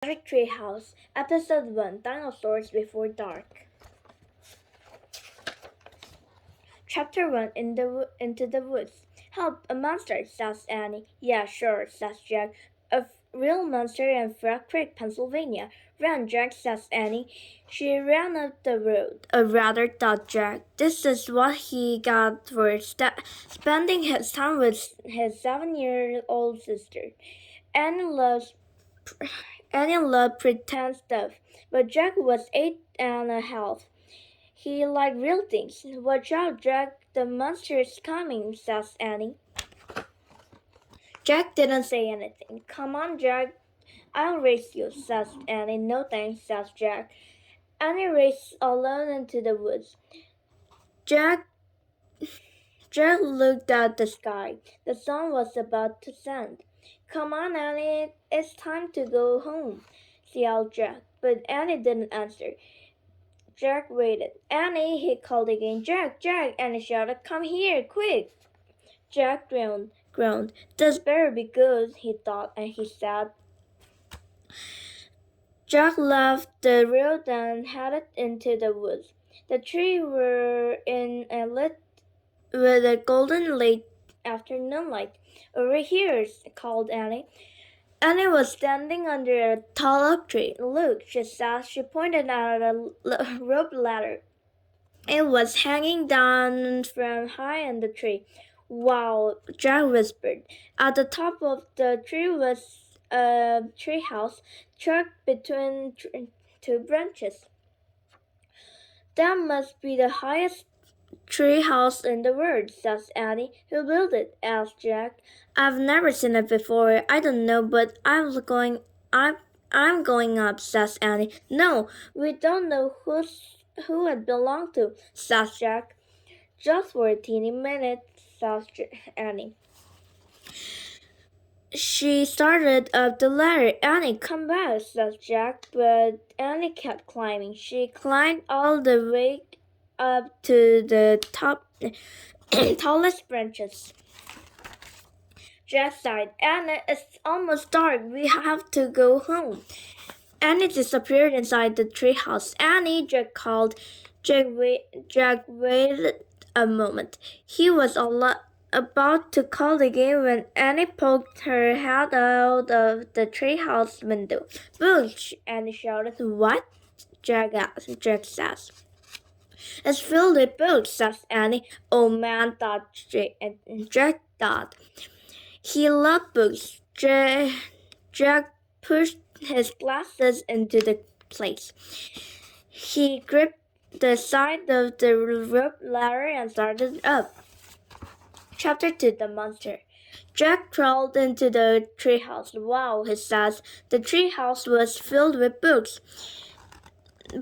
Magic Tree House, Episode 1 Dinosaurs Before Dark. Chapter 1 Into the Woods. Help, a monster, says Annie. Yeah, sure, says Jack. Real monster in Frog Creek, Pennsylvania. Run, Jack, says Annie. She ran up the road. Rather, thought Jack. This is what he got for spending his time with his 7-year-old sister. Annie loves Annie loved pretend stuff, but Jack was 8 and a half. He liked real things. Watch out, Jack, the monster is coming, says Annie. Jack didn't say anything. Come on, Jack, I'll race you, says Annie. No thanks, says Jack. Annie raced alone into the woods. Jack looked at the sky. The sun was about to set. Come on, Annie, it's time to go home, yelled Jack. But Annie didn't answer. Jack waited. Annie, he called again. Jack, Jack, Annie shouted. Come here, quick. Jack groaned. This better be good, he thought, and he sat. Jack left the road and headed into the woods. The trees were in a lit with a golden late afternoon light. Over here, called Annie. Annie was standing under a tall oak tree. Look, she said. She pointed out a rope ladder. It was hanging down from high in the tree. Wow, Jack whispered. At the top of the tree was a tree house tucked between two branches. That must be the highest tree house in the world, says Annie. Who built it? Asked Jack. I've never seen it before. I don't know, but I'm going up, says Annie. No, we don't know who it belonged to, says Jack. Just for a teeny minute, says Annie. She started up the ladder. Annie, come back, says Jack, but Annie kept climbing. She climbed all the way up to the tallest branches. Jack sighed. Annie, it's almost dark. We have to go home. Annie disappeared inside the treehouse. Annie, Jack called. Jack waited a moment. He was about to call again when Annie poked her head out of the treehouse window. Booch! Annie shouted. What? Jack says. It's filled with books, says Annie. Oh man, thought Jack thought. He loved books. Jack pushed his glasses into the place. He gripped the side of the rope ladder and started up. Chapter 2 The Monster. Jack crawled into the treehouse. Wow, he says. The treehouse was filled with books.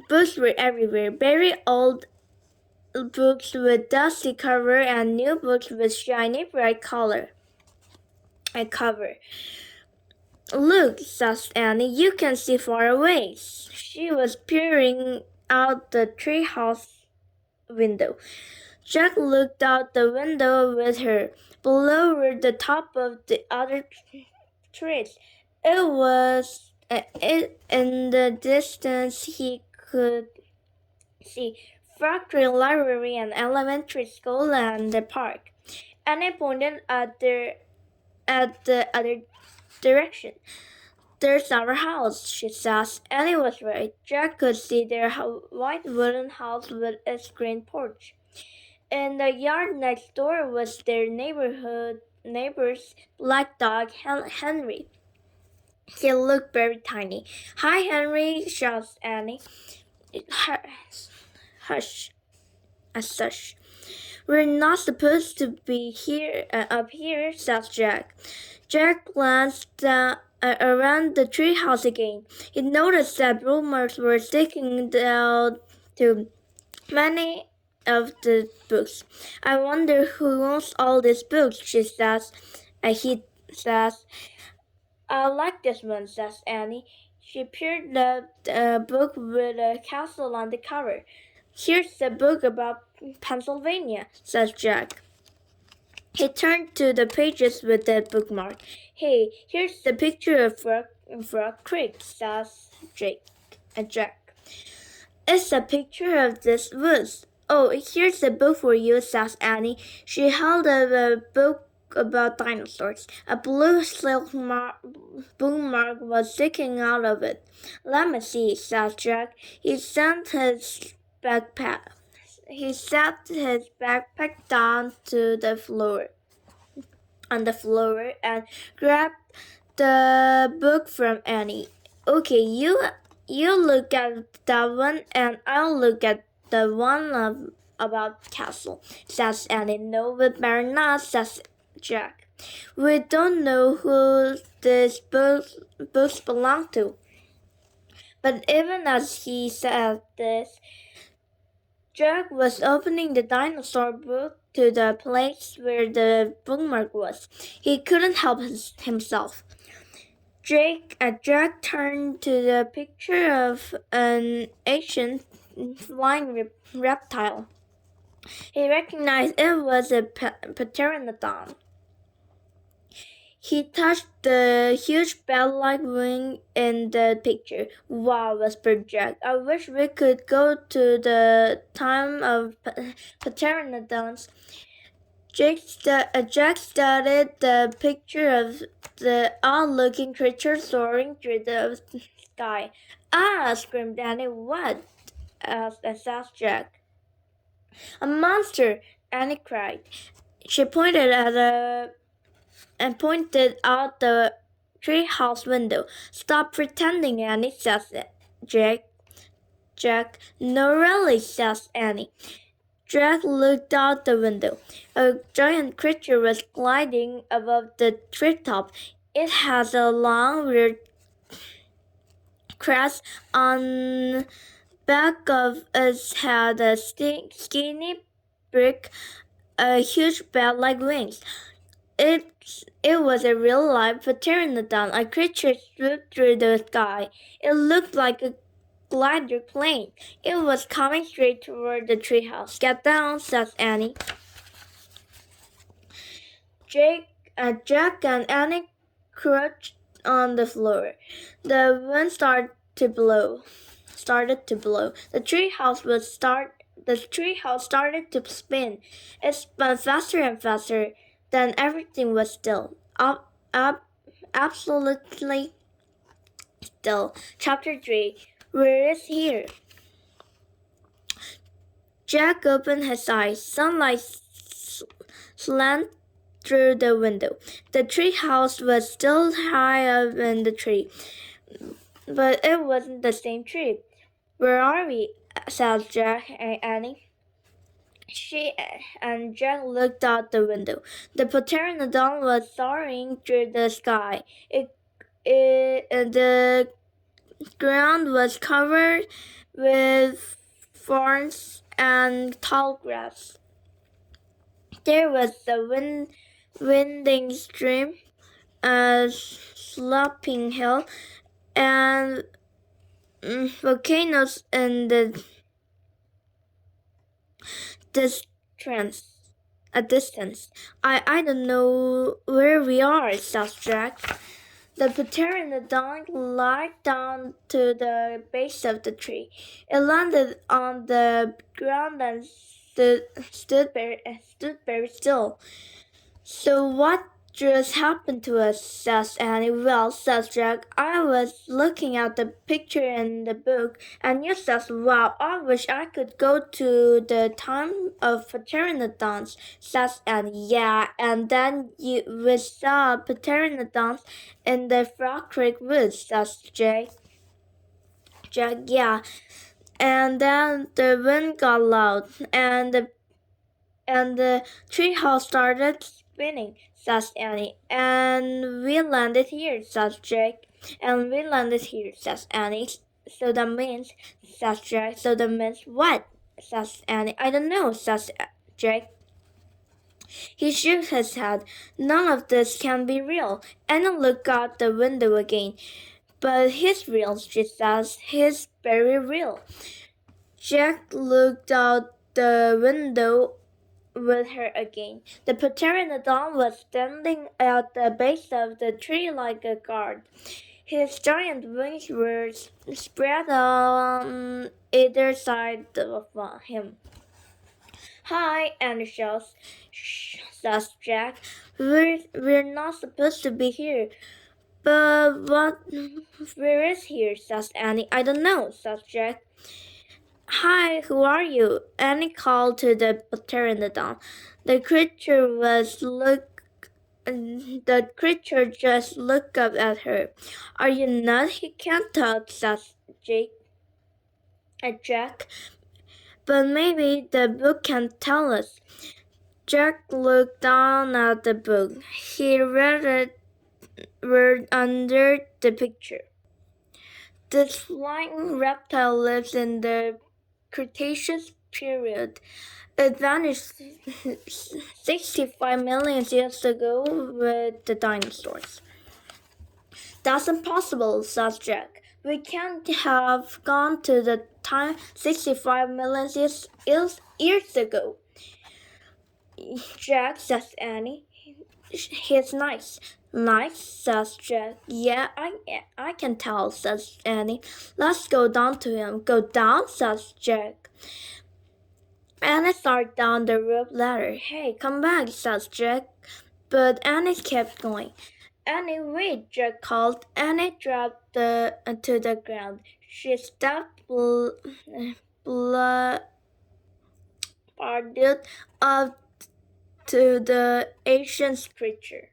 Books were everywhere. Very old books with dusty cover and new books with shiny bright cover. Look, says Annie, you can see far away. She was peering out the treehouse window. Jack looked out the window with her. Below were the top of the other trees. It was in the distance he could see factory, library, and elementary school and the park. Annie pointed at the other direction. There's our house, she says. Annie was right. Jack could see their white wooden house with its green porch. In the yard next door was their neighbor's black dog, Henry. He looked very tiny. Hi, Henry, shouts Annie. Hush. Hush. We're not supposed to be up here, says Jack. Jack glanced around the treehouse again. He noticed that rumors were sticking out to many of the books. I wonder who owns all these books, he says. I like this one, says Annie. She peered up the book with a castle on the cover. Here's the book about Pennsylvania, says Jack. He turned to the pages with the bookmark. Hey, here's the picture of Frog Creek, says Jack. It's a picture of this woods. Oh, here's a book for you, says Annie. She held up a book about dinosaurs. A blue silk bookmark was sticking out of it. Let me see, says Jack. Backpack. He set his backpack down to the floor on the floor and grabbed the book from Annie. Okay, you look at that one and I'll look at the one about castle, says Annie. No, we better not, says Jack. We don't know who these books belong to. But even as he said this, Jack was opening the dinosaur book to the place where the bookmark was. He couldn't help himself. Jack turned to the picture of an ancient flying reptile. He recognized it was a pteranodon. He touched the huge bell-like wing in the picture. Wow, whispered Jack. I wish we could go to the time of pteranodons. Jack studied the picture of the odd-looking creature soaring through the sky. Ah! Screamed Annie. What? Asked Jack. A monster! Annie cried. She pointed out the treehouse window. Stop pretending, Annie, says Jack. No, really, says Annie. Jack looked out the window. A giant creature was gliding above the treetop. It has a long rear crest on back of its head, a skinny beak, a huge bell-like wings. It was a real-life pteranodon. A creature swooped through the sky. It looked like a glider plane. It was coming straight toward the treehouse. Get down, says Annie. Jack and Annie crouched on the floor. The wind started to blow. The treehouse started to spin. It spun faster and faster. Then everything was still. Absolutely still. Chapter 3. Where is here? Jack opened his eyes. Sunlight slanted through the window. The tree house was still high up in the tree, but it wasn't the same tree. Where are we? Said Jack and Annie. She and Jack looked out the window. The pteranodon was soaring through the sky. The ground was covered with ferns and tall grass. There was a winding stream, a sloping hill, and volcanoes in the distance. I don't know where we are, said Jack. The pteranodon glided down to the base of the tree. It landed on the ground and stood very still. So what just happened to us? Says Annie. Well, says Jack, I was looking at the picture in the book, and you says, wow, I wish I could go to the time of pteranodons, says Annie. Yeah, and then we saw pteranodons in the Frog Creek woods, says Jack, yeah. And then the wind got loud, and the treehouse started spinning, says Annie. And we landed here, says Jack. And we landed here, says Annie. So that means, says Jack. So that means what? Says Annie. I don't know, says Jack. He shook his head. None of this can be real. Annie looked out the window again. But he's real, she says. He's very real. Jack looked out the window with her again. The pteranodon was standing at the base of the tree like a guard. His giant wings were spread on either side of him. Hi, Andy shouts, says Jack. We're not supposed to be here. But where is here? Says Annie. I don't know, says Jack. Hi, who are you? Annie called to the pteranodon. The creature was look. The creature just looked up at her. Are you nuts? He can't talk, says Jack. But maybe the book can tell us. Jack looked down at the book. He read a word under the picture. This flying reptile lives in the Cretaceous period. It vanished 65 million years ago with the dinosaurs. That's impossible, says Jack. We can't have gone to the time 65 million years ago. Jack, says Annie. He's nice. Nice, says Jack. Yeah, I can tell, says Annie. Let's go down to him. Go down, says Jack. Annie started down the rope ladder. Hey, come back, says Jack. But Annie kept going. Annie, wait, Jack called. Annie dropped to the ground. She stepped blooded up to the ancient creature.